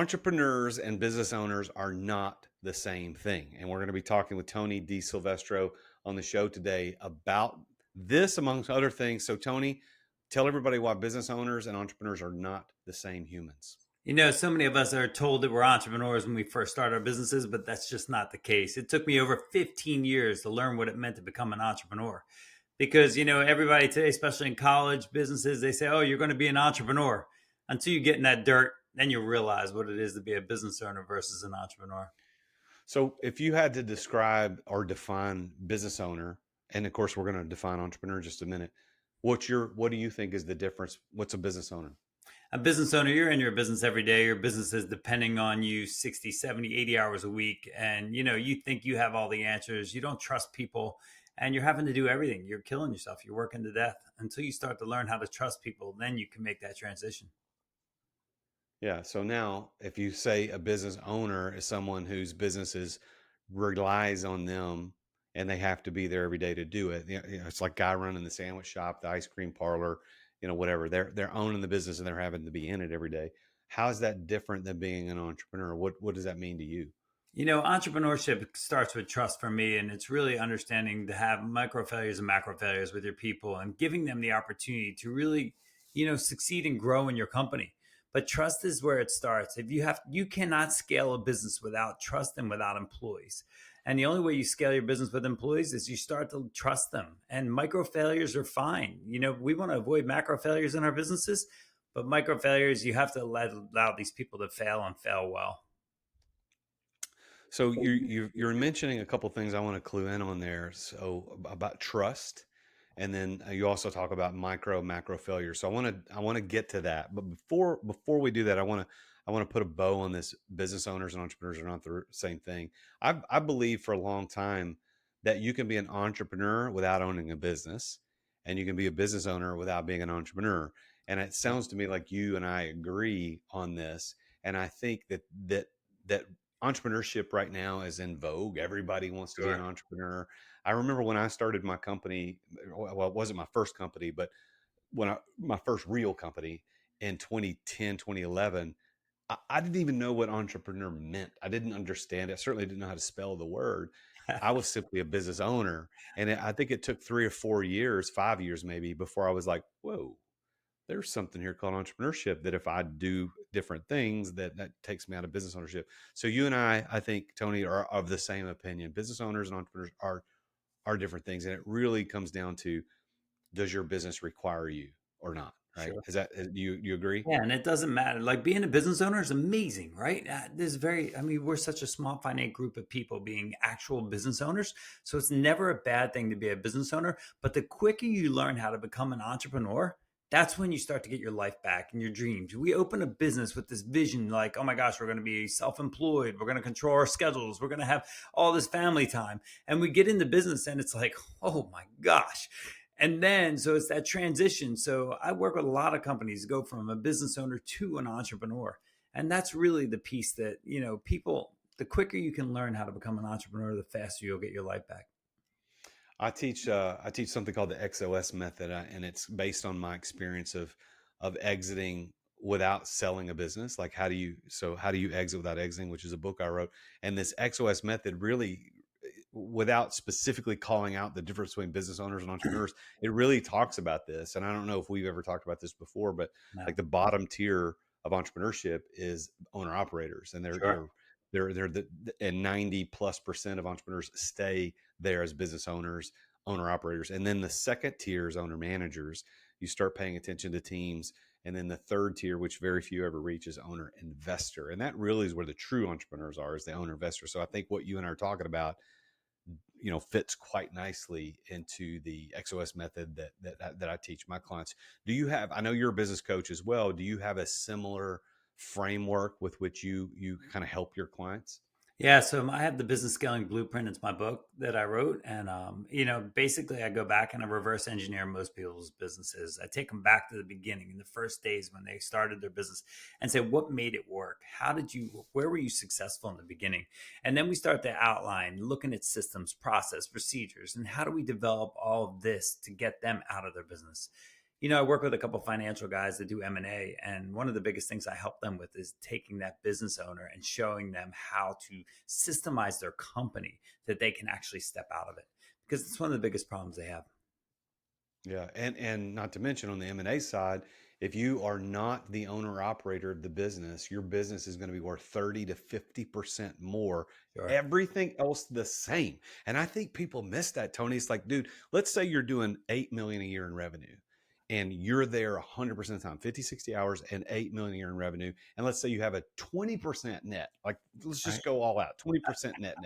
Entrepreneurs and business owners are not the same thing. And we're going to be talking with Tony DeSilvestro on the show today about this, amongst other things. So, Tony, tell everybody why business owners and entrepreneurs are not the same humans. So many of us are told that we're entrepreneurs when we first start our businesses, but that's just not the case. It took me over 15 years to learn what it meant to become an entrepreneur because, everybody today, especially in college businesses, they say, oh, you're going to be an entrepreneur. Until you get in that dirt, then you realize what it is to be a business owner versus an entrepreneur. So, if you had to describe or define business owner, and of course, we're going to define entrepreneur in just a minute, what do you think is the difference? What's a business owner? A business owner, you're in your business every day. Your business is depending on you 60, 70, 80 hours a week. And, you think you have all the answers. You don't trust people and you're having to do everything. You're killing yourself. You're working to death until you start to learn how to trust people. Then you can make that transition. Yeah. So now, if you say a business owner is someone whose businesses relies on them and they have to be there every day to do it, it's like guy running the sandwich shop, the ice cream parlor, whatever. They're owning the business and they're having to be in it every day. How is that different than being an entrepreneur? What does that mean to you? Entrepreneurship starts with trust for me, and it's really understanding to have micro failures and macro failures with your people and giving them the opportunity to really, succeed and grow in your company. But trust is where it starts. You cannot scale a business without trust and without employees. And the only way you scale your business with employees is you start to trust them. And micro failures are fine. We want to avoid macro failures in our businesses, but micro failures, you have to allow these people to fail and fail well. So you're mentioning a couple things I want to clue in on there. So about trust, and then you also talk about macro failure. So I want to get to that. But before we do that, I want to put a bow on this. Business owners and entrepreneurs are not the same thing. I believe for a long time that you can be an entrepreneur without owning a business, and you can be a business owner without being an entrepreneur. And it sounds to me like you and I agree on this. And I think that entrepreneurship right now is in vogue. Everybody wants to be an Sure. entrepreneur. I remember when I started my company, well, it wasn't my first company, but my first real company in 2010, 2011, I didn't even know what entrepreneur meant. I didn't understand it. I certainly didn't know how to spell the word. I was simply a business owner. And I think it took 3 or 4 years, 5 years maybe, before I was like, whoa, there's something here called entrepreneurship that if I do different things, that takes me out of business ownership. So you and I think, Tony, are of the same opinion. Business owners and entrepreneurs are different things. And it really comes down to, does your business require you or not? Right. Sure. You agree? Yeah, and it doesn't matter. Like being a business owner is amazing, right? We're such a small, finite group of people being actual business owners. So it's never a bad thing to be a business owner. But the quicker you learn how to become an entrepreneur, that's when you start to get your life back and your dreams. We open a business with this vision like, oh my gosh, we're going to be self employed. We're going to control our schedules. We're going to have all this family time. And we get into business and it's like, oh my gosh. And then, so it's that transition. So I work with a lot of companies to go from a business owner to an entrepreneur. And that's really the piece that, people, the quicker you can learn how to become an entrepreneur, the faster you'll get your life back. I teach something called the XOS method, and it's based on my experience of exiting without selling a business. Like how do you exit without exiting, which is a book I wrote. And this XOS method really, without specifically calling out the difference between business owners and entrepreneurs, it really talks about this. And I don't know if we've ever talked about this before, but No, like the bottom tier of entrepreneurship is owner operators, and sure. and 90+% of entrepreneurs stay there as business owners, owner operators. And then the second tier is owner managers. You start paying attention to teams. And then the third tier, which very few ever reach, is owner investor. And that really is where the true entrepreneurs are, is the owner investor. So I think what you and I are talking about, fits quite nicely into the XOS method that I teach my clients. I know you're a business coach as well. Do you have a similar framework with which you kind of help your clients? Yeah, so I have the business scaling blueprint. It's my book that I wrote, and basically, I go back and I reverse engineer most people's businesses. I take them back to the beginning, in the first days when they started their business, and say, what made it work? Where were you successful in the beginning? And then we start to outline, looking at systems, process, procedures, and how do we develop all of this to get them out of their business? I work with a couple financial guys that do M&A, and one of the biggest things I help them with is taking that business owner and showing them how to systemize their company that they can actually step out of it, because it's one of the biggest problems they have. Yeah, and not to mention on the M&A side, if you are not the owner operator of the business, your business is going to be worth 30 to 50% more. Sure. Everything else the same. And I think people miss that, Tony. It's like, dude, let's say you're doing 8 million a year in revenue and you're there 100% of the time, 50, 60 hours and 8 million a year in revenue. And let's say you have a 20% net. Like, let's Right. just go all out, 20% net.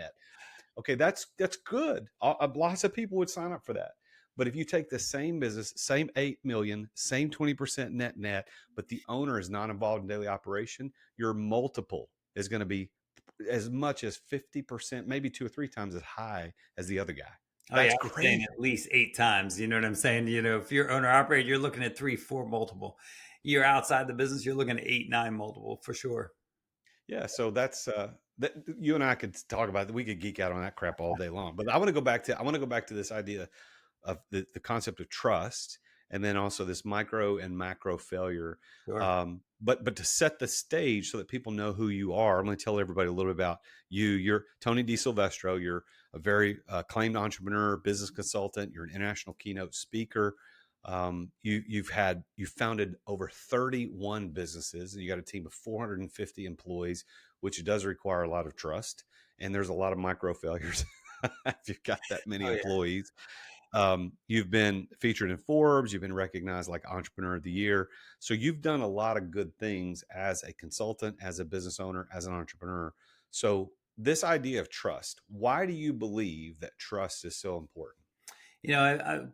Okay, that's good. Lots of people would sign up for that. But if you take the same business, same 8 million, same 20% net, but the owner is not involved in daily operation, your multiple is going to be as much as 50%, maybe 2 or 3 times as high as the other guy. Oh yeah, That's I was saying crazy. at least 8 times. You know what I'm saying? If you're owner operator, you're looking at 3, 4 multiple. You're outside the business, you're looking at 8, 9 multiple for sure. Yeah, so that's that you and I could talk about that. We could geek out on that crap all day long. But I want to go back to this idea of the concept of trust, and then also this micro and macro failure. Sure. But to set the stage so that people know who you are, I'm going to tell everybody a little bit about you. You're Tony DeSilvestro. You're a very acclaimed entrepreneur, business consultant. You're an international keynote speaker. You founded over 31 businesses, and you got a team of 450 employees, which does require a lot of trust. And there's a lot of micro failures if you've got that many Oh yeah. employees. You've been featured in Forbes. You've been recognized like Entrepreneur of the Year. So you've done a lot of good things as a consultant, as a business owner, as an entrepreneur. So this idea of trust, why do you believe that trust is so important?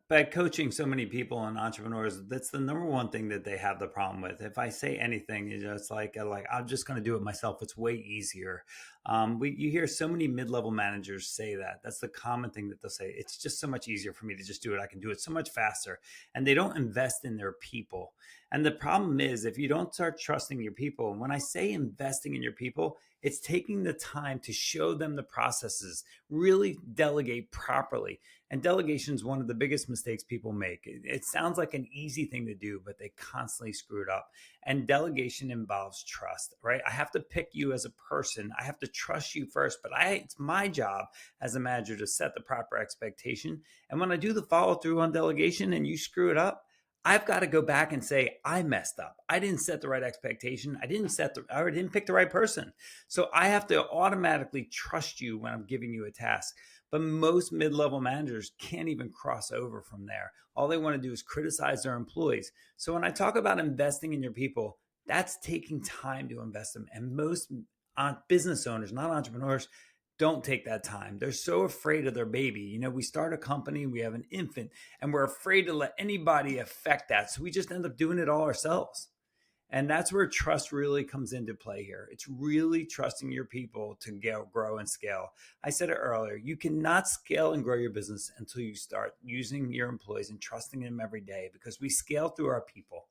By coaching so many people and entrepreneurs, that's the number one thing that they have the problem with. If I say anything, it's like I'm just going to do it myself. It's way easier. You hear so many mid-level managers say that. That's the common thing that they'll say. It's just so much easier for me to just do it. I can do it so much faster, and they don't invest in their people. And the problem is, if you don't start trusting your people, and when I say investing in your people, it's taking the time to show them the processes, really delegate properly. And delegation is one of the biggest mistakes people make. It sounds like an easy thing to do, but they constantly screw it up. And delegation involves trust, right? I have to pick you as a person. I have to trust you first, but it's my job as a manager to set the proper expectation. And when I do the follow through on delegation and you screw it up, I've got to go back and say, I messed up. I didn't set the right expectation. I didn't pick the right person. So I have to automatically trust you when I'm giving you a task. But most mid-level managers can't even cross over from there. All they want to do is criticize their employees. So when I talk about investing in your people, that's taking time to invest them. And most business owners, not entrepreneurs, don't take that time. They're so afraid of their baby. We start a company, we have an infant, and we're afraid to let anybody affect that. So we just end up doing it all ourselves. And that's where trust really comes into play here. It's really trusting your people to grow and scale. I said it earlier, you cannot scale and grow your business until you start using your employees and trusting them every day, because we scale through our people.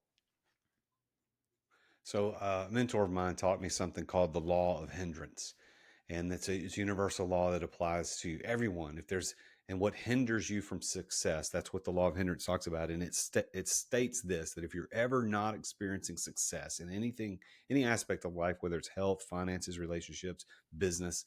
So a mentor of mine taught me something called the law of hindrance. And it's a universal law that applies to everyone. If there's and what hinders you from success, that's what the law of hindrance talks about. And it states this, that if you're ever not experiencing success in anything, any aspect of life, whether it's health, finances, relationships, business,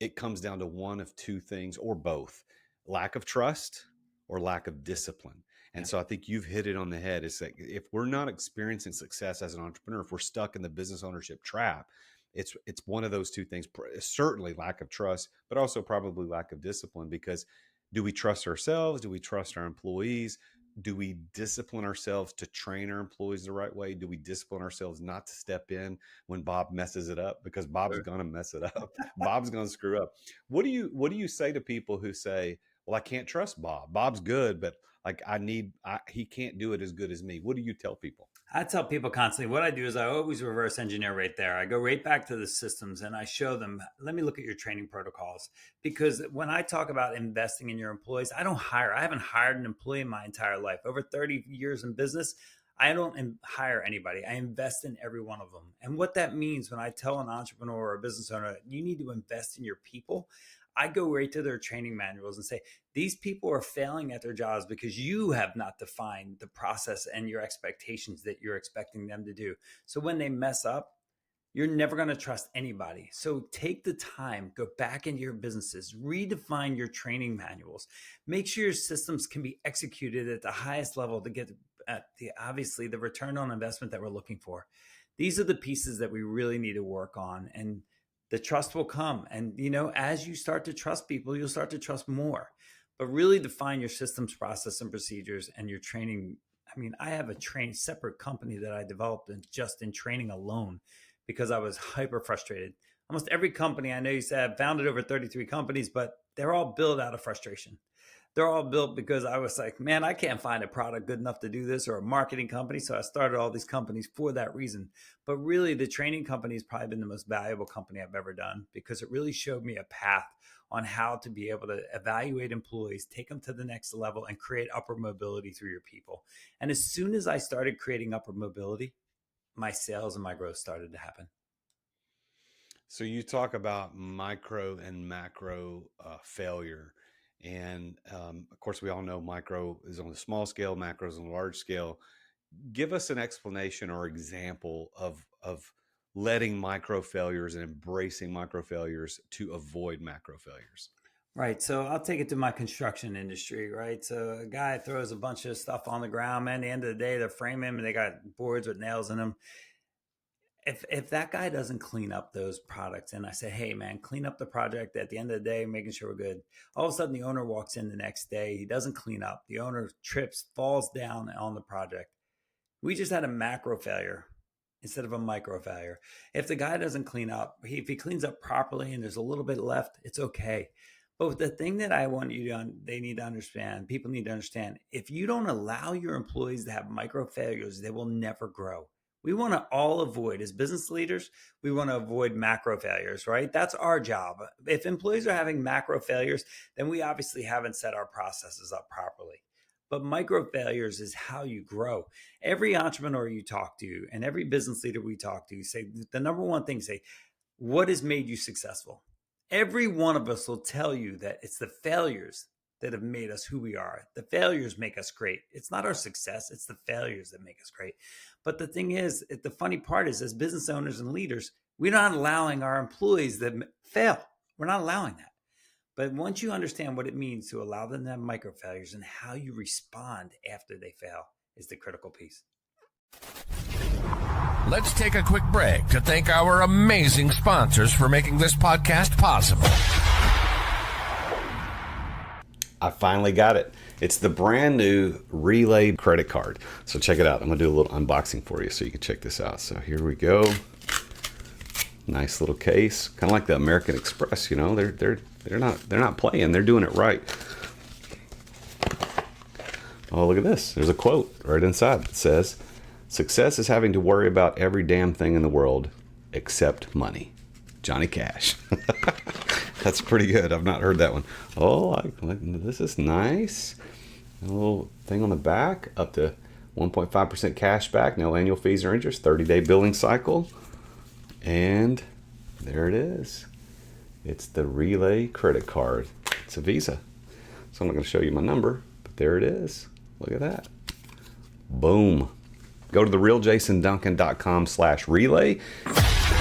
it comes down to one of two things or both: lack of trust or lack of discipline. And Yeah. so I think you've hit it on the head. It's like if we're not experiencing success as an entrepreneur, if we're stuck in the business ownership trap, it's one of those two things. Certainly lack of trust, but also probably lack of discipline. Because do we trust ourselves? Do we trust our employees? Do we discipline ourselves to train our employees the right way? Do we discipline ourselves not to step in when Bob messes it up? Because Bob's Sure. going to mess it up. Bob's going to screw up. What do you say to people who say, "Well, I can't trust Bob. Bob's good, but like he can't do it as good as me." What do you tell people? I tell people constantly, what I do is I always reverse engineer right there. I go right back to the systems and I show them, let me look at your training protocols. Because when I talk about investing in your employees, I haven't hired an employee in my entire life. Over 30 years in business, I don't hire anybody. I invest in every one of them. And what that means when I tell an entrepreneur or a business owner, you need to invest in your people, I go right to their training manuals and say, these people are failing at their jobs because you have not defined the process and your expectations that you're expecting them to do. So when they mess up, you're never going to trust anybody. So take the time, go back into your businesses, redefine your training manuals, make sure your systems can be executed at the highest level to get at obviously the return on investment that we're looking for. These are the pieces that we really need to work on, and the trust will come. And as you start to trust people, you'll start to trust more. But really define your systems, process, and procedures, and your training. I mean, I have a separate company that I developed just in training alone because I was hyper frustrated. Almost every company I know, you said, I've founded over 33 companies, but they're all built out of frustration. They're all built because I was like, man, I can't find a product good enough to do this, or a marketing company. So I started all these companies for that reason. But really, the training company has probably been the most valuable company I've ever done, because it really showed me a path on how to be able to evaluate employees, take them to the next level, and create upward mobility through your people. And as soon as I started creating upward mobility, my sales and my growth started to happen. So you talk about micro and macro failure. And of course, we all know micro is on the small scale, macro is on the large scale. Give us an explanation or example of letting micro failures and embracing micro failures to avoid macro failures. Right. So I'll take it to my construction industry, right? So a guy throws a bunch of stuff on the ground, man. At the end of the day, they're framing them and they got boards with nails in them. If that guy doesn't clean up those products, and I say, hey man, clean up the project at the end of the day, making sure we're good. All of a sudden the owner walks in the next day, he doesn't clean up. The owner trips, falls down on the project. We just had a macro failure instead of a micro failure. If the guy doesn't clean up, if he cleans up properly and there's a little bit left, it's okay. But the thing that I want you to, they need to understand, people need to understand, if you don't allow your employees to have micro failures, they will never grow. We want to all avoid, as business leaders, we want to avoid macro failures, right? That's our job. If employees are having macro failures, then we obviously haven't set our processes up properly. But micro failures is how you grow. Every entrepreneur you talk to and every business leader we talk to say the number one thing, say, what has made you successful? Every one of us will tell you that it's the failures that have made us who we are. The failures make us great. It's not our success, it's the failures that make us great. But the thing is, the funny part is, as business owners and leaders, we're not allowing our employees to fail. We're not allowing that. But once you understand what it means to allow them to have micro failures, and how you respond after they fail is the critical piece. Let's take a quick break to thank our amazing sponsors for making this podcast possible. I finally got it. It's the brand new Relay credit card. So check it out. I'm gonna do a little unboxing for you so you can check this out. So here we go. Nice little case, kind of like the American Express. You know, they're not playing. They're doing it right. Oh, look at this. There's a quote right inside. It says, "Success is having to worry about every damn thing in the world except money." Johnny Cash. That's pretty good. I've not heard that one. Oh, this is nice. A little thing on the back, up to 1.5% cash back, no annual fees or interest, 30-day billing cycle. And there it is. It's the Relay credit card. It's a Visa. So I'm not going to show you my number, but there it is. Look at that. Boom. Go to therealjasonduncan.com/relay.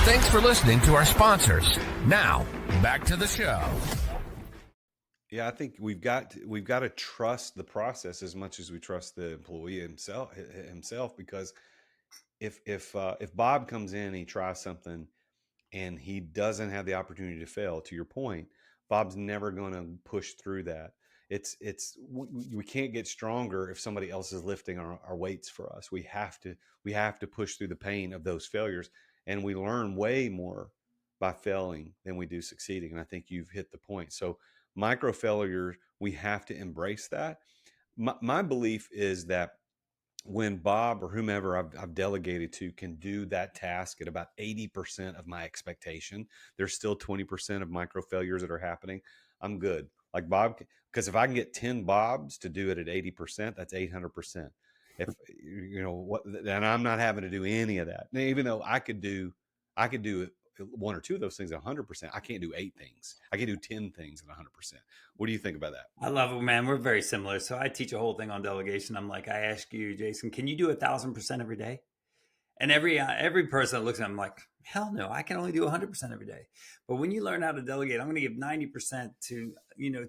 Thanks for listening to our sponsors. Now, back to the show. Yeah, I think we've got to trust the process as much as we trust the employee himself, because if Bob comes in and he tries something and he doesn't have the opportunity to fail, to your point, Bob's never going to push through that. We can't get stronger if somebody else is lifting our weights for us. We have to push through the pain of those failures, and we learn way more by failing than we do succeeding. And I think you've hit the point. So micro failure, we have to embrace that. My belief is that when Bob or whomever I've delegated to can do that task at about 80% of my expectation, there's still 20% of micro failures that are happening. I'm good. Like Bob, because if I can get 10 Bobs to do it at 80%, that's 800%. If you know what, and I'm not having to do any of that. Now, even though I could do one or two of those things at 100%. I can't do 8 things. I can do 10 things at 100%. What do you think about that? I love it, man. We're very similar. So I teach a whole thing on delegation. I'm like, I ask you, Jason, can you do 1,000% every day? And every person that looks at them like, hell no, I can only do 100% every day. But when you learn how to delegate, I'm going to give 90% to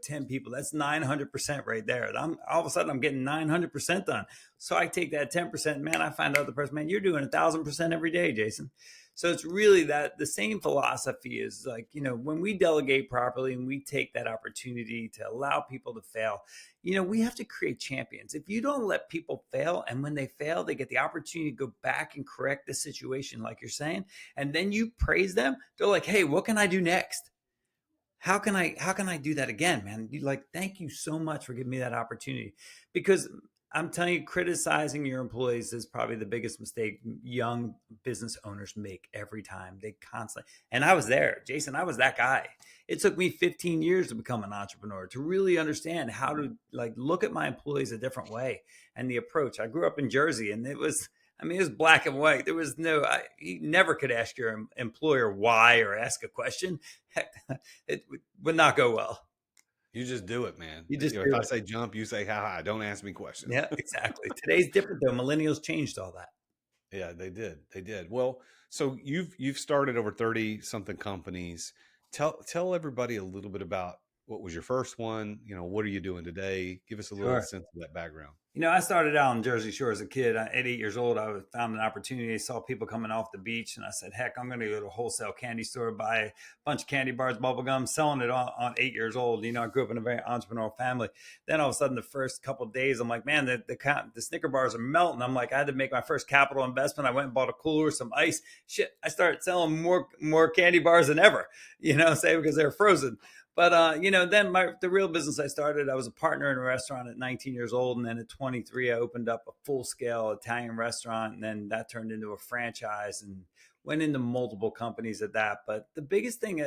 10 people. That's 900% right there. I'm all of a sudden I'm getting 900% done. So I take that 10%, man. I find out the person, man, you're doing 1,000% every day, Jason. So it's really that the same philosophy is like, when we delegate properly and we take that opportunity to allow people to fail, we have to create champions. If you don't let people fail, and when they fail, they get the opportunity to go back and correct the situation, like you're saying, and then you praise them, they're like, hey, what can I do next? How can I do that again, man? You like, thank you so much for giving me that opportunity. Because I'm telling you, criticizing your employees is probably the biggest mistake young business owners make every time. They constantly, and I was there, Jason, I was that guy. It took me 15 years to become an entrepreneur, to really understand how to look at my employees a different way and the approach. I grew up in Jersey, and it was black and white. There was you never could ask your employer why or ask a question. Heck, it would not go well. You just do it, man. You just if I say jump, you say how high. Don't ask me questions. Yeah, exactly. Today's different though. Millennials changed all that. Yeah, they did. They did. Well, so you've started over 30 something companies. Tell everybody a little bit about what was your first one. What are you doing today? Give us a little sense of that background. I started out in Jersey Shore as a kid. At 8 years old, I found an opportunity. I saw people coming off the beach, and I said, heck, I'm going to go to a wholesale candy store, buy a bunch of candy bars, bubble gum, selling it on 8 years old. I grew up in a very entrepreneurial family. Then all of a sudden, the first couple of days, I'm like, man, the Snicker bars are melting. I'm like, I had to make my first capital investment. I went and bought a cooler, some ice. Shit, I started selling more candy bars than ever, because they were frozen. But, then the real business I started, I was a partner in a restaurant at 19 years old. And then at 23, I opened up a full scale Italian restaurant. And then that turned into a franchise and went into multiple companies at that. But the biggest thing,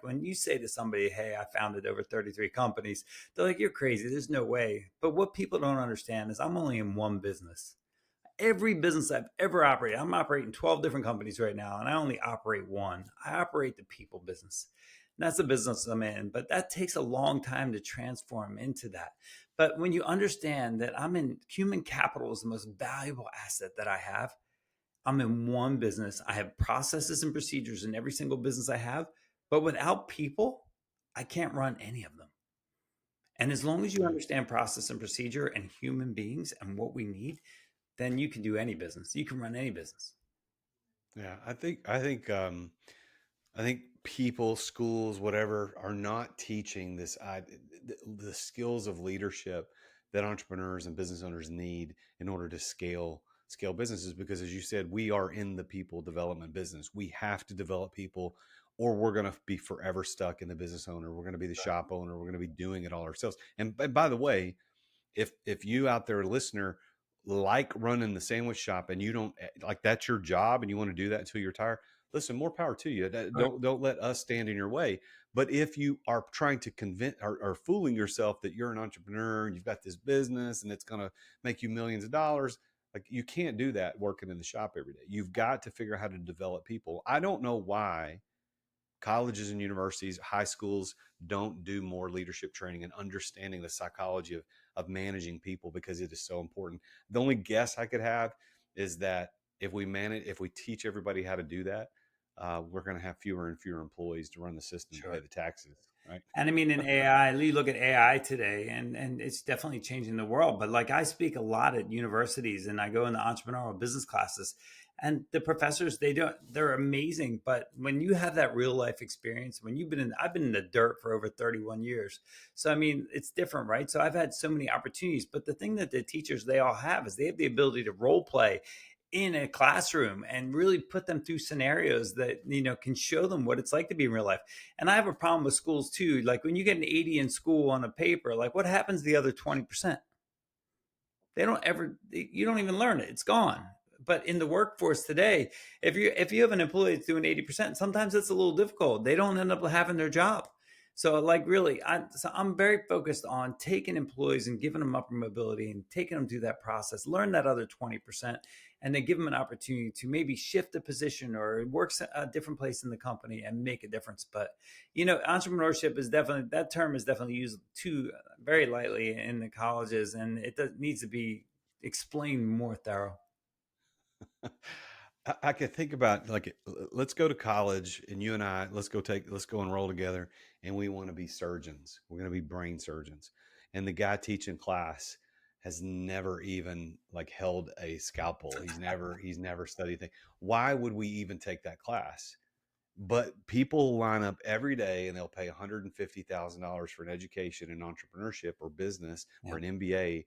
when you say to somebody, hey, I founded over 33 companies, they're like, you're crazy. There's no way. But what people don't understand is I'm only in one business. Every business I've ever operated, I'm operating 12 different companies right now, and I only operate one. I operate the people business. And that's the business I'm in, but that takes a long time to transform into that. But when you understand that human capital is the most valuable asset that I have, I'm in one business. I have processes and procedures in every single business I have, but without people, I can't run any of them. And as long as you understand process and procedure and human beings and what we need, then you can do any business. You can run any business. Yeah, I think people, schools, whatever, are not teaching the skills of leadership that entrepreneurs and business owners need in order to scale businesses. Because as you said, we are in the people development business. We have to develop people, or we're going to be forever stuck in the business owner. We're going to be the shop owner. We're going to be doing it all ourselves. And by the way, if you out there, listener, like running the sandwich shop and you don't like that's your job and you want to do that until you retire, listen, more power to you. Don't let us stand in your way. But if you are trying to convince or fooling yourself that you're an entrepreneur and you've got this business and it's going to make you millions of dollars, like, you can't do that working in the shop every day. You've got to figure out how to develop people. I don't know why colleges and universities, high schools don't do more leadership training and understanding the psychology of managing people, because it is so important. The only guess I could have is that if we teach everybody how to do that, we're going to have fewer and fewer employees to run the system, to pay the taxes, right? And in AI, you look at AI today, and it's definitely changing the world. But I speak a lot at universities, and I go into entrepreneurial business classes, and the professors, they're amazing. But when you have that real life experience, I've been in the dirt for over 31 years. So, it's different, right? So I've had so many opportunities, but the thing that the teachers, they all have is they have the ability to role play in a classroom and really put them through scenarios that, can show them what it's like to be in real life. And I have a problem with schools too. Like when you get an 80 in school on a paper, what happens to the other 20%? You don't even learn it. It's gone. But in the workforce today, if you have an employee that's doing 80%, sometimes it's a little difficult. They don't end up having their job. So I'm very focused on taking employees and giving them upper mobility and taking them through that process, learn that other 20%. and then give them an opportunity to maybe shift a position or work a different place in the company and make a difference. But, entrepreneurship is definitely, that term is definitely used too very lightly in the colleges, and it needs to be explained more thorough. I can think about, like, let's go to college and you and I, let's go enroll together, and we want to be surgeons. We're going to be brain surgeons. And the guy teaching class has never even like held a scalpel. He's never studied thing. Why would we even take that class? But people line up every day and they'll pay $150,000 for an education in entrepreneurship or business or an MBA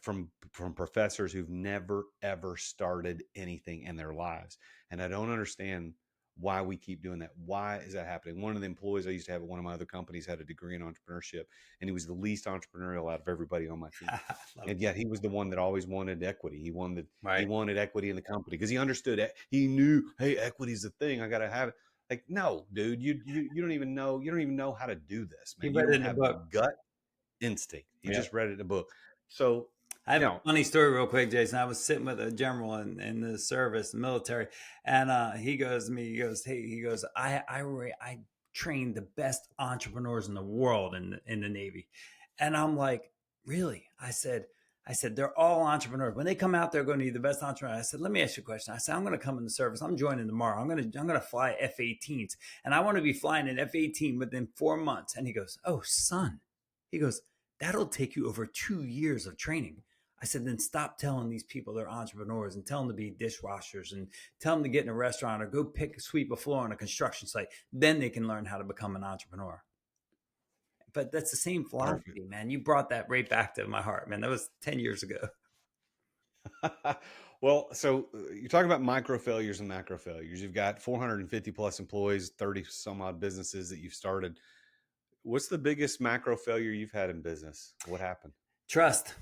from professors who've never ever started anything in their lives. And I don't understand why we keep doing that. Why is that happening? One of the employees I used to have at one of my other companies had a degree in entrepreneurship, and he was the least entrepreneurial out of everybody on my team. And yet he was the one that always wanted equity. He wanted equity in the company because he understood it. He knew, hey, equity is the thing. I got to have it. Like, no, dude, you don't even know how to do this, man. He read You it don't in a have book. gut instinct. You just read it in a book. So I have a funny story real quick, Jason. I was sitting with a general in the service, the military, and he goes to me, I trained the best entrepreneurs in the world in the Navy. And I'm like, really? I said, they're all entrepreneurs. When they come out, they're going to be the best entrepreneur. I said, let me ask you a question. I said, I'm going to come in the service. I'm joining tomorrow. I'm going to fly F-18s, and I want to be flying an F-18 within 4 months. And he goes, oh, son, he goes, that'll take you over 2 years of training. I said, then stop telling these people they're entrepreneurs and tell them to be dishwashers and tell them to get in a restaurant or go sweep a floor on a construction site. Then they can learn how to become an entrepreneur. But that's the same philosophy, man. You brought that right back to my heart, man. That was 10 years ago. Well, so you're talking about micro failures and macro failures. You've got 450 plus employees, 30 some odd businesses that you've started. What's the biggest macro failure you've had in business? What happened? Trust.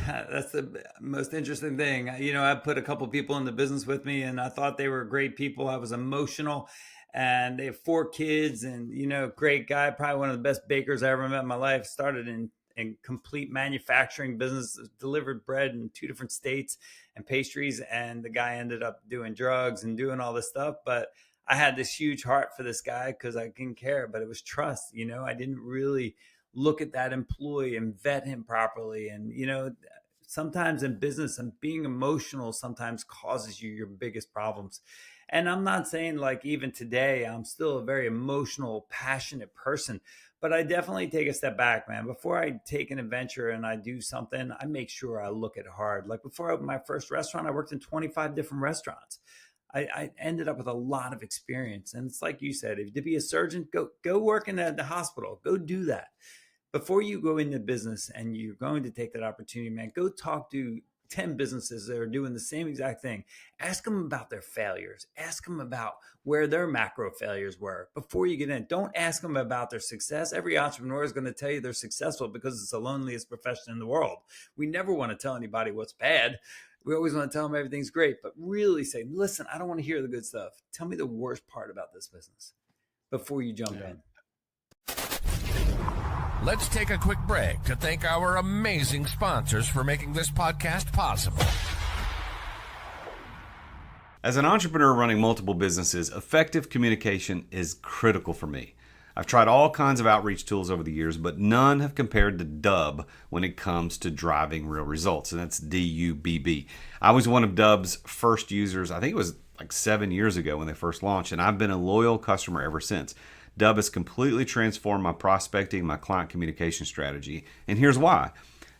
That's the most interesting thing. I put a couple people in the business with me, and I thought they were great people. I was emotional, and they have 4 kids, and great guy, probably one of the best bakers I ever met in my life. Started in complete manufacturing business, delivered bread in 2 different states and pastries, and the guy ended up doing drugs and doing all this stuff. But I had this huge heart for this guy because I didn't care, but it was trust. I didn't really look at that employee and vet him properly. And, sometimes in business, and being emotional sometimes causes you your biggest problems. And I'm not saying like even today, I'm still a very emotional, passionate person, but I definitely take a step back, man. Before I take an adventure and I do something, I make sure I look at it hard. Like before I opened my first restaurant, I worked in 25 different restaurants. I ended up with a lot of experience. And it's like you said, if to be a surgeon, go work in the hospital, go do that. Before you go into business and you're going to take that opportunity, man, go talk to 10 businesses that are doing the same exact thing. Ask them about their failures. Ask them about where their macro failures were before you get in. Don't ask them about their success. Every entrepreneur is going to tell you they're successful because it's the loneliest profession in the world. We never want to tell anybody what's bad. We always want to tell them everything's great, but really say, listen, I don't want to hear the good stuff. Tell me the worst part about this business before you jump in. Let's take a quick break to thank our amazing sponsors for making this podcast possible. As an entrepreneur running multiple businesses, effective communication is critical for me. I've tried all kinds of outreach tools over the years, but none have compared to Dubb when it comes to driving real results, and that's DUBB. I was one of Dubb's first users. I think it was like 7 years ago when they first launched, and I've been a loyal customer ever since. Dubb has completely transformed my prospecting, my client communication strategy, and here's why.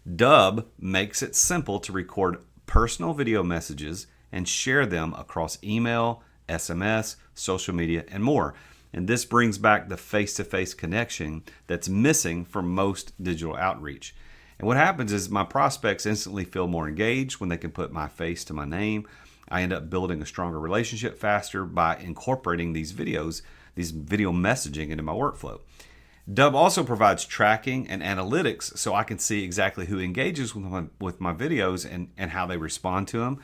Dubb makes it simple to record personal video messages and share them across email, SMS, social media, and more. And this brings back the face-to-face connection that's missing from most digital outreach. And what happens is my prospects instantly feel more engaged when they can put my face to my name. I end up building a stronger relationship faster by incorporating these video messaging into my workflow. Dubb also provides tracking and analytics so I can see exactly who engages with my videos and how they respond to them.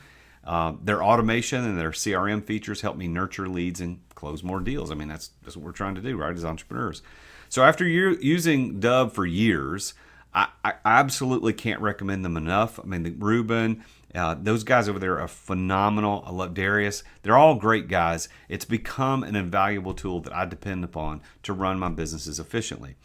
Their automation and their CRM features help me nurture leads and close more deals. I mean, that's what we're trying to do, right, as entrepreneurs. So after using Dubb for years, I absolutely can't recommend them enough. I mean, Ruben Those guys over there are phenomenal. I love Darius. They're all great guys. It's become an invaluable tool that I depend upon to run my businesses efficiently.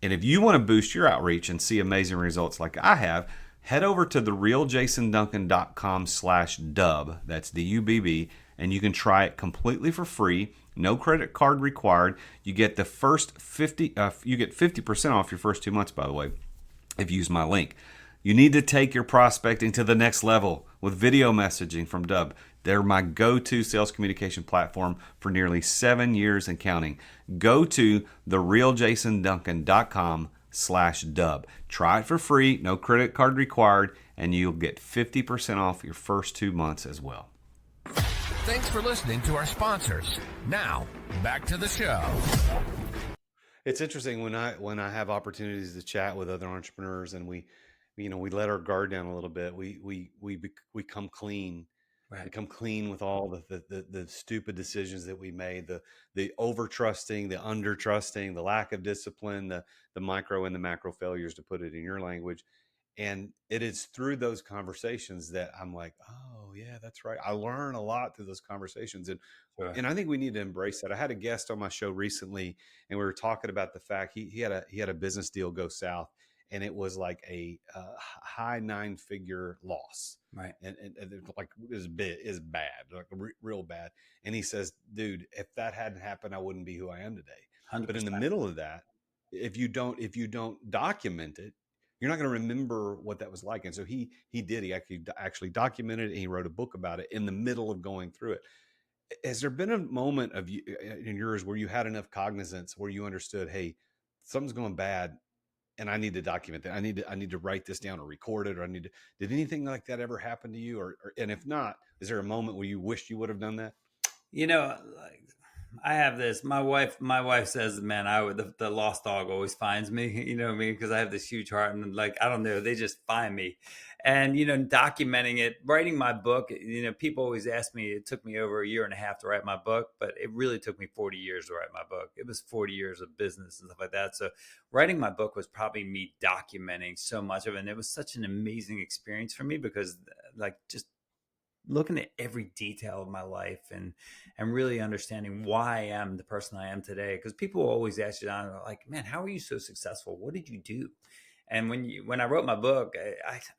And if you want to boost your outreach and see amazing results like I have, head over to therealjasonduncan.com/dub. That's DUBB, and you can try it completely for free. No credit card required. You get the first 50. You get 50% off your first 2 months, by the way, if you use my link. You need to take your prospecting to the next level with video messaging from Dub. They're my go-to sales communication platform for nearly 7 years and counting. Go to therealjasonduncan.com/dub. Try it for free, no credit card required, and you'll get 50% off your first 2 months as well. Thanks for listening to our sponsors. Now, back to the show. It's interesting when I have opportunities to chat with other entrepreneurs, and we let our guard down a little bit. We come clean. Right. We come clean with all the stupid decisions that we made, the over trusting, the under trusting, the lack of discipline, the micro and the macro failures, to put it in your language. And it is through those conversations that I'm like, oh yeah, that's right. I learn a lot through those conversations. And I think we need to embrace that. I had a guest on my show recently, and we were talking about the fact he had a business deal go south, and it was like a high 9-figure loss. Right. And like is bad, like real bad. And he says, dude, if that hadn't happened, I wouldn't be who I am today. 100%. But in the middle of that, if you don't document it, you're not going to remember what that was like. And so he actually documented it, and he wrote a book about it in the middle of going through it. Has there been a moment of you in yours where you had enough cognizance where you understood, hey, something's going bad, and I need to document that. I need to write this down or record it, or did anything like that ever happen to you? Or and if not, is there a moment where you wished you would have done that? Like, I have this. My wife says, man, the lost dog always finds me, you know what I mean? Because I have this huge heart, and like, I don't know, they just find me. And, documenting it, writing my book, people always ask me, it took me over 1.5 years to write my book, but it really took me 40 years to write my book. It was 40 years of business and stuff like that. So writing my book was probably me documenting so much of it. And it was such an amazing experience for me, because like, just looking at every detail of my life and really understanding why I am the person I am today. Because people always ask you, like, man, how are you so successful? What did you do? And when I wrote my book,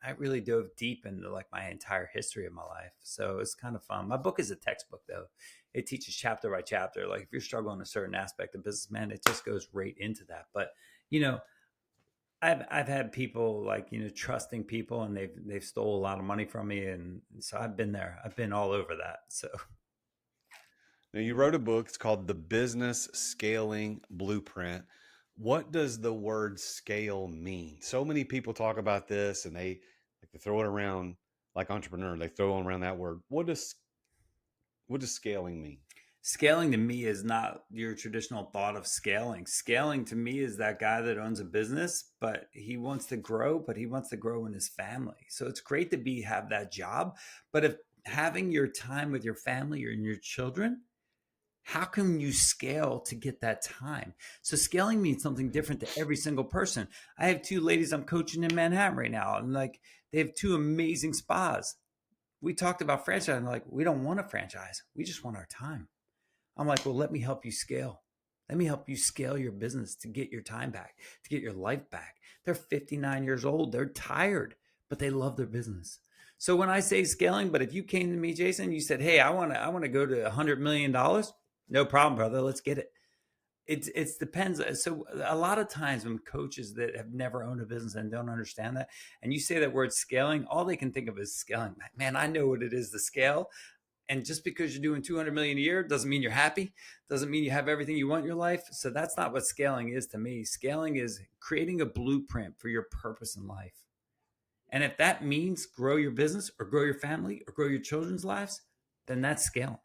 I really dove deep into like my entire history of my life. So it's kind of fun. My book is a textbook, though. It teaches chapter by chapter. Like, if you're struggling in a certain aspect of business, man, it just goes right into that. But I've had people like, trusting people, and they've stole a lot of money from me. And so I've been there. I've been all over that. So now, you wrote a book. It's called The Business Scaling Blueprint. What does the word scale mean? So many people talk about this, and they throw it around like entrepreneur. They throw around that word. What does scaling mean? Scaling to me is not your traditional thought of scaling. Scaling to me is that guy that owns a business, but he wants to grow, in his family. So it's great to have that job, but if having your time with your family or your children, how can you scale to get that time? So scaling means something different to every single person. I have 2 ladies I'm coaching in Manhattan right now, and like, they have 2 amazing spas. We talked about franchise, and like, we don't want a franchise. We just want our time. I'm like, well, let me help you scale. Let me help you scale your business to get your time back, to get your life back. They're 59 years old. They're tired, but they love their business. So when I say scaling, but if you came to me, Jason, you said, hey, I want to go to $100 million. No problem, brother. Let's get it. It depends. So a lot of times when coaches that have never owned a business and don't understand that, and you say that word scaling, all they can think of is scaling. Man, I know what it is to scale. And just because you're doing 200 million a year doesn't mean you're happy. Doesn't mean you have everything you want in your life. So that's not what scaling is to me. Scaling is creating a blueprint for your purpose in life. And if that means grow your business or grow your family or grow your children's lives, then that's scaling.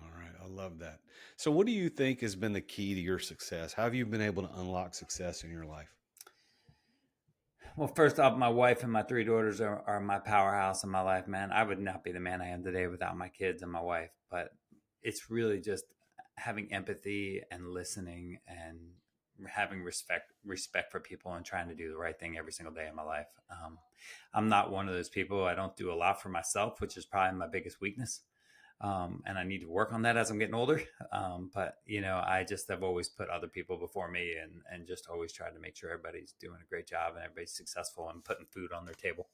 All right. I love that. So what do you think has been the key to your success? How have you been able to unlock success in your life? Well, first off, my wife and my 3 daughters are my powerhouse in my life, man. I would not be the man I am today without my kids and my wife. But it's really just having empathy and listening and having respect for people and trying to do the right thing every single day of my life. I'm not one of those people. I don't do a lot for myself, which is probably my biggest weakness. And I need to work on that as I'm getting older. But I just have always put other people before me and just always tried to make sure everybody's doing a great job and everybody's successful and putting food on their table.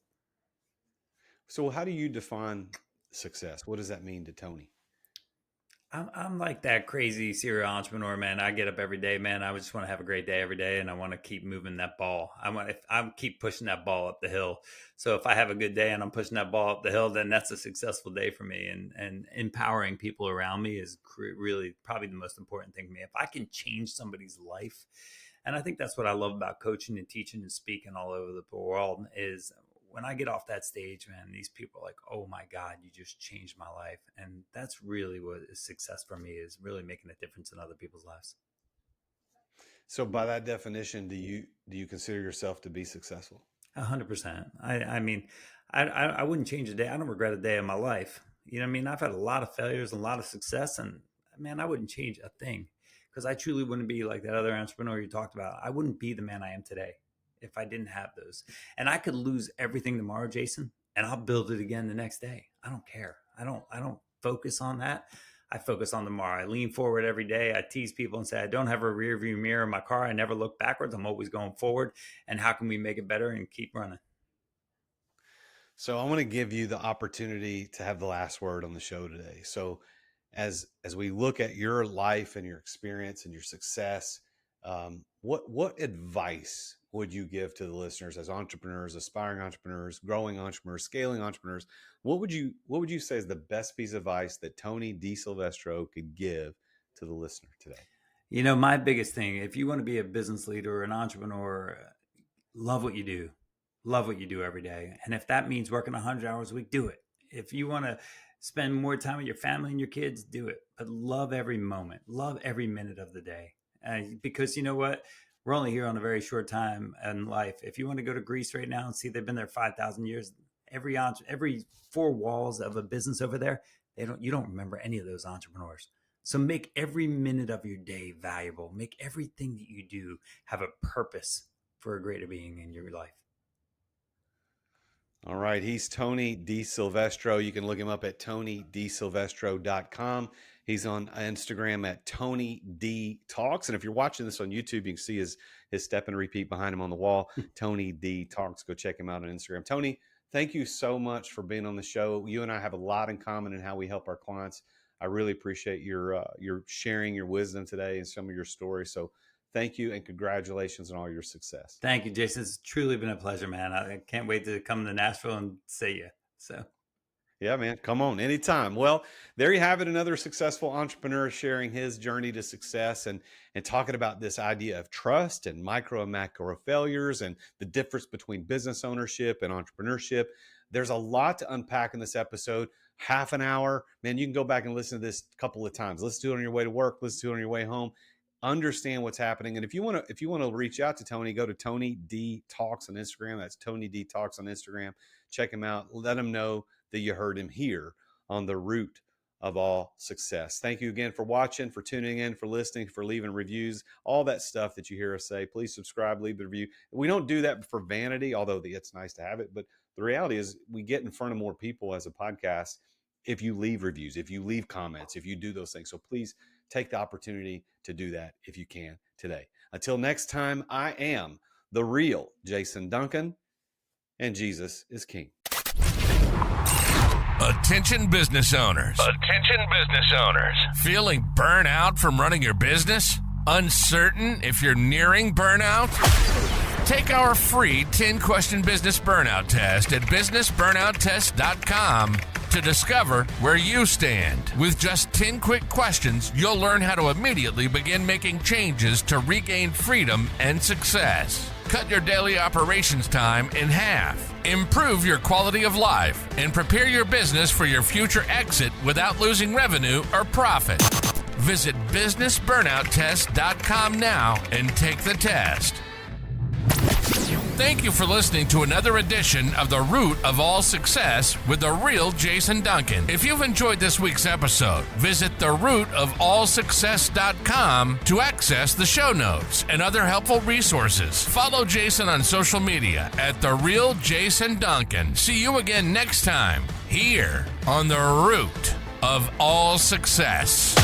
So how do you define success? What does that mean to Tony? I'm like that crazy serial entrepreneur, man. I get up every day, man. I just want to have a great day every day, and I want to keep moving that ball. I keep pushing that ball up the hill. So if I have a good day and I'm pushing that ball up the hill, then that's a successful day for me. And empowering people around me is really probably the most important thing to me. If I can change somebody's life, and I think that's what I love about coaching and teaching and speaking all over the world is, when I get off that stage, man, these people are like, oh my God, you just changed my life. And that's really what is success for me, is really making a difference in other people's lives. So by that definition, do you consider yourself to be successful? 100%. I mean, I wouldn't change a day. I don't regret a day of my life. You know what I mean? I've had a lot of failures and a lot of success, and man, I wouldn't change a thing, because I truly wouldn't be like that other entrepreneur you talked about. I wouldn't be the man I am today if I didn't have those. And I could lose everything tomorrow, Jason, and I'll build it again the next day. I don't care. I don't focus on that. I focus on tomorrow. I lean forward every day. I tease people and say, I don't have a rear view mirror in my car. I never look backwards. I'm always going forward. And how can we make it better and keep running? So I want to give you the opportunity to have the last word on the show today. So as we look at your life and your experience and your success, what advice would you give to the listeners as entrepreneurs, aspiring entrepreneurs, growing entrepreneurs, scaling entrepreneurs? What would you say is the best piece of advice that Tony DeSilvestro could give to the listener today? My biggest thing, if you want to be a business leader or an entrepreneur, love what you do. Love what you do every day. And if that means working 100 hours a week, do it. If you want to spend more time with your family and your kids, do it. But love every moment. Love every minute of the day. Because you know what? We're only here on a very short time in life. If you want to go to Greece right now and see they've been there 5,000 years, every four walls of a business over there, you don't remember any of those entrepreneurs. So make every minute of your day valuable. Make everything that you do have a purpose for a greater being in your life. All right. He's Tony DeSilvestro. You can look him up at TonyDeSilvestro.com. He's on Instagram at Tony D Talks. And if you're watching this on YouTube, you can see his step and repeat behind him on the wall. Tony D Talks. Go check him out on Instagram. Tony, thank you so much for being on the show. You and I have a lot in common in how we help our clients. I really appreciate your sharing your wisdom today and some of your stories. So thank you and congratulations on all your success. Thank you, Jason. It's truly been a pleasure, man. I can't wait to come to Nashville and see you. So. Yeah, man. Come on anytime. Well, there you have it. Another successful entrepreneur sharing his journey to success and talking about this idea of trust and micro and macro failures and the difference between business ownership and entrepreneurship. There's a lot to unpack in this episode. Half an hour, man, you can go back and listen to this a couple of times. Listen to it on your way to work. Listen to it on your way home. Understand what's happening. And if you want to reach out to Tony, go to Tony D Talks on Instagram. That's Tony D Talks on Instagram. Check him out. Let him know that you heard him here on the root of all success. Thank you again for watching, for tuning in, for listening, for leaving reviews, all that stuff that you hear us say. Please subscribe, leave a review. We don't do that for vanity, although it's nice to have it. But the reality is we get in front of more people as a podcast if you leave reviews, if you leave comments, if you do those things. So please take the opportunity to do that if you can today. Until next time, I am the real Jason Duncan, and Jesus is King. Attention business owners. Attention business owners. Feeling burnout from running your business? Uncertain if you're nearing burnout? Take our free 10-question business burnout test at businessburnouttest.com to discover where you stand. With just 10 quick questions, you'll learn how to immediately begin making changes to regain freedom and success. Cut your daily operations time in half. Improve your quality of life and prepare your business for your future exit without losing revenue or profit. Visit businessburnouttest.com now and take the test. Thank you for listening to another edition of The Root of All Success with the real Jason Duncan. If you've enjoyed this week's episode, visit therootofallsuccess.com to access the show notes and other helpful resources. Follow Jason on social media at The Real Jason Duncan. See you again next time here on The Root of All Success.